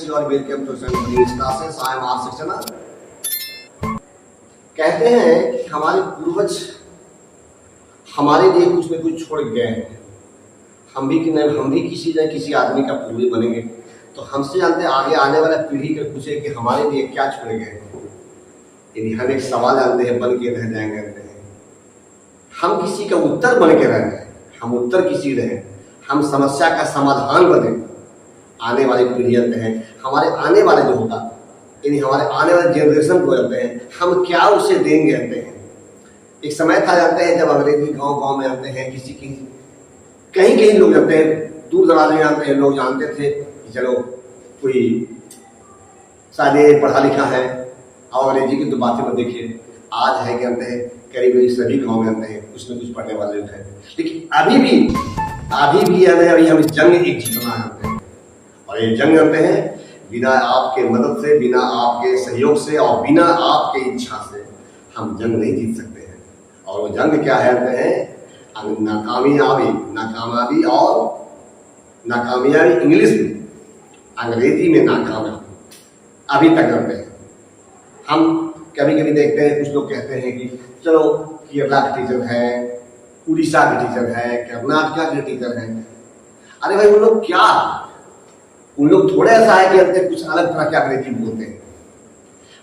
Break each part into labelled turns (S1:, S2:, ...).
S1: students, you are welcome to St. English classes. I am R. Saxena. कहते हैं कि हमारे पूर्वज हमारे लिए कुछ न कुछ छोड़ गए हैं। हम भी किसी आदमी का पूर्वज बनेंगे, तो हमसे जानते आगे आने वाला पीढ़ी का पूछे कि हमारे लिए क्या छोड़ गए हैं। यदि हम एक सवाल जानते हैं बन के रह जाएंगे, हम किसी का उत्तर बन के रह जाए, हम उत्तर किसी रहे, हम समस्या का समाधान बने। आने वाली पीढ़ियां हैं, हमारे आने वाले जो होगा, यानी हमारे आने वाले जनरेशन को जानते हैं हम क्या उसे देंगे। जानते हैं एक समय था जानते हैं जब अंग्रेजी गांव में आते हैं, किसी की कहीं लोग जानते हैं, दूर दराज में जानते हैं, लोग जानते थे कि चलो कोई शायद पढ़ा लिखा है और अंग्रेजी की तो बातें मत देखिए। आज है कि जानते हैं करीब सभी गाँव में जानते हैं कुछ न कुछ पढ़ने वाले लोग हैं, लेकिन अभी भी अभी हम जंग एक जीतना जानते हैं। और ये जंग जानते हैं बिना आपके मदद से, बिना आपके सहयोग से और बिना आपके इच्छा से हम जंग नहीं जीत सकते हैं। और वो जंग क्या है जानते हैं, नाकामयाबी इंग्लिश में, अंग्रेजी में नाकामयाबी अभी तक जानते हैं। हम कभी देखते हैं कुछ लोग कहते हैं कि चलो केरला के टीचर है, उड़ीसा के टीचर है, कर्नाटका के टीचर है। अरे भाई उन लोग थोड़ा ऐसा है कि अंत कुछ अलग तरह के अंग्रेजी बोलते हैं।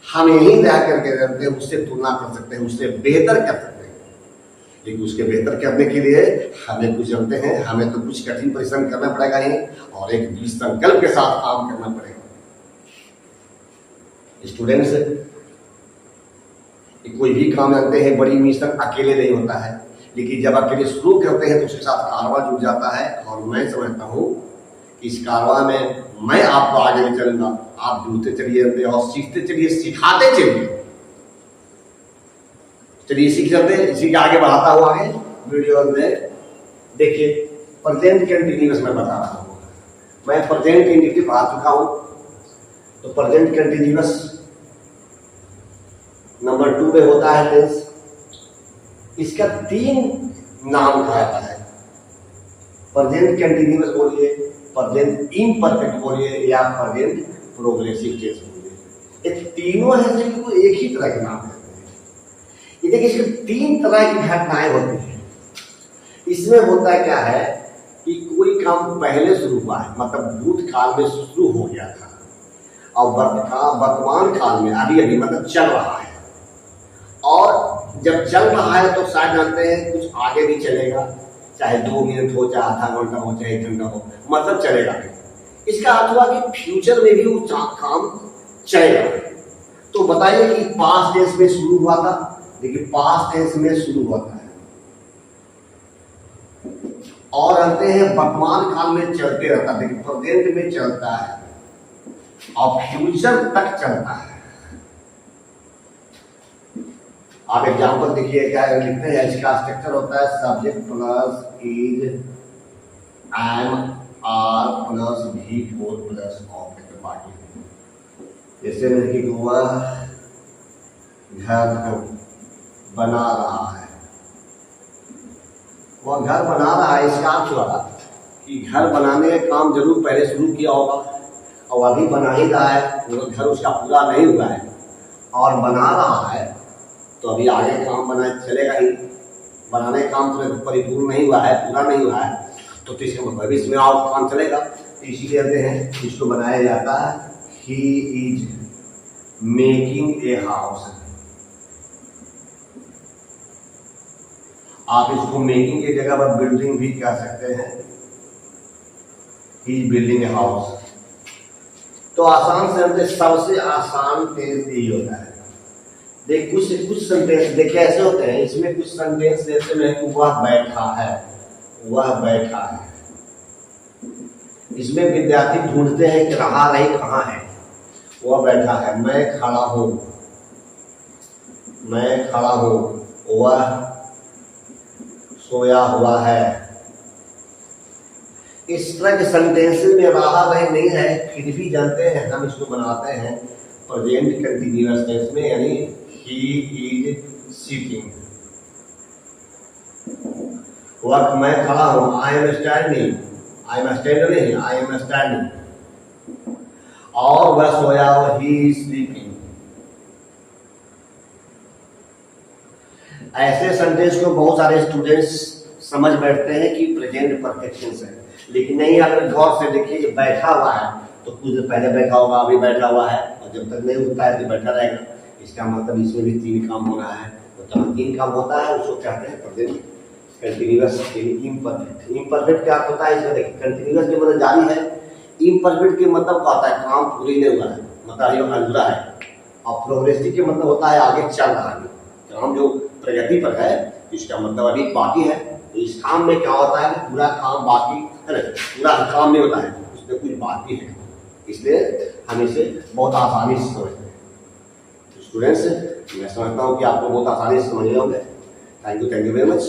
S1: हम यही रह करके जानते हैं उससे तुलना कर सकते हैं, उससे बेहतर कर सकते हैं। लेकिन उसके बेहतर करने के लिए हमें कुछ जानते हैं, हमें तो कुछ कठिन परिश्रम करना पड़ेगा ही, और एक दृढ़ संकल्प के साथ काम करना पड़ेगा। स्टूडेंट्स, कोई भी काम जानते हैं बड़ी मिशन अकेले नहीं होता है, लेकिन जब अकेले शुरू करते हैं तो उसके साथ कारवां जुड़ जाता है। और मैं समझता हूँ इस कारवां में मैं आपको आगे ले चलूंगा, आप जुड़ते चलिए और सीखते चलिए, सिखाते चलिए सीख चलते। इसी के आगे बढ़ाता हूँ। आगे वीडियो में देखिए प्रेजेंट कंटिन्यूअस में बता रहा हूँ। मैं प्रेजेंट कंटिन्यूअस पढ़ा चुका हूँ, तो प्रेजेंट कंटिन्यूअस नंबर 2 में होता है टेंस। इसका 3 नाम कहा जाता है। प्रेजेंट कंटिन्यूअस बोलिए, प्रेजेंट इम्परफेक्ट बोलिए, या प्रेजेंट प्रोग्रेसिव टेंस बोलिए। ये तीनों है जो एक ही तरह के नाम है। ये देखिए इसमें 3 तरह की घटनाएं होती हैं। इसमें होता है क्या है कि कोई काम पहले शुरू हुआ है, मतलब भूतकाल में शुरू हो गया था, और वर्तमान काल में अभी मतलब चल रहा है। और जब चल रहा है तो शायद जानते हैं कुछ आगे भी चलेगा, चाहे 2 मिनट हो, चाहे आधा घंटा हो, चाहे 1 घंटा हो, मतलब चलेगा। इसका अर्थ हुआ कि फ्यूचर में भी वो काम चलेगा। तो बताइए कि पास्ट टेंस में शुरू हुआ था, देखिए पास्ट टेंस में शुरू होता है, और आते हैं वर्तमान काल में चलते रहता है, देखिए प्रेजेंट में चलता है और फ्यूचर तक चलता है। आप एग्जाम्पल देखिए क्या लिखते हैं। इसका स्ट्रक्चर होता है subject plus is, am, are plus भी, 4 प्लस ऑब्जेक्ट बाकी। जैसे कि वह घर बना रहा है, वह घर बना रहा है। इसका अर्थ हुआ कि घर बनाने का काम जरूर पहले शुरू किया होगा और अभी बना ही रहा है, वो घर उसका पूरा नहीं हुआ है और बना रहा है, तो अभी आगे काम बना चलेगा ही। बनाने का काम तो परिपूर्ण नहीं हुआ है, पूरा नहीं हुआ है, तो इसके भविष्य में और काम चलेगा। इसीलिए कहते हैं इसको बनाया जाता है he is making a house. आप इसको मेकिंग की जगह पर बिल्डिंग भी कह सकते हैं, he is building a house. तो आसान से सबसे आसान टेंस यही होता है। देख कुछ सेंटेंस देखिए ऐसे होते हैं, इसमें कुछ सेंटेंस जैसे में वह बैठा है, वह बैठा है। इसमें विद्यार्थी ढूंढते हैं कि रहा नहीं कहाँ है। वह बैठा है, मैं खड़ा हूं, मैं खड़ा हूं। वह सोया हुआ है। इस तरह के सेंटेंस में रहा नहीं है, फिर भी जानते हैं हम इसको बनाते हैं प्रेजेंट कंटिन्यूअस टेंस में, यानी he is sitting। वह मैं खड़ा हूं, I am standing, I am standing नहीं, I am standing। और वह सोया हुआ, ही इज स्लीपिंग। ऐसे सेंटेंस को बहुत सारे स्टूडेंट्स समझ बैठते हैं कि प्रेजेंट परफेक्ट टेंस है, लेकिन नहीं। अगर गौर से देखिए कि बैठा हुआ है तो कुछ देर पहले बैठा होगा, अभी बैठा हुआ है, और जब तक नहीं उठता है तो बैठा रहेगा। इसका मतलब इसमें भी 3 काम हो रहा है। तो जहाँ 3 काम होता है उसको कहते हैं प्रेजेंट कंटिन्यूअस इम्परफेक्ट। इम्परफेक्ट क्या होता है इसमें देखिए, कंटिन्यूअस के मतलब जारी है, इम्परफेक्ट के मतलब क्या होता है काम पूरी नहीं हुआ है, मतलब ये अधूरा है। और प्रोग्रेसिव के मतलब होता है आगे चल रहा है, काम जो प्रगति पर है, इसका मतलब अभी बाकी है। तो इस काम में क्या होता है कि पूरा काम बाकी है ना, पूरा काम नहीं होता है, उसमें कुछ बाकी है, इसलिए हम इसे बहुत आसानी से समझते हैं। स्टूडेंट्स, मैं समझता हूँ कि आपको बहुत आसानी से समझ गए होंगे। Thank you very much.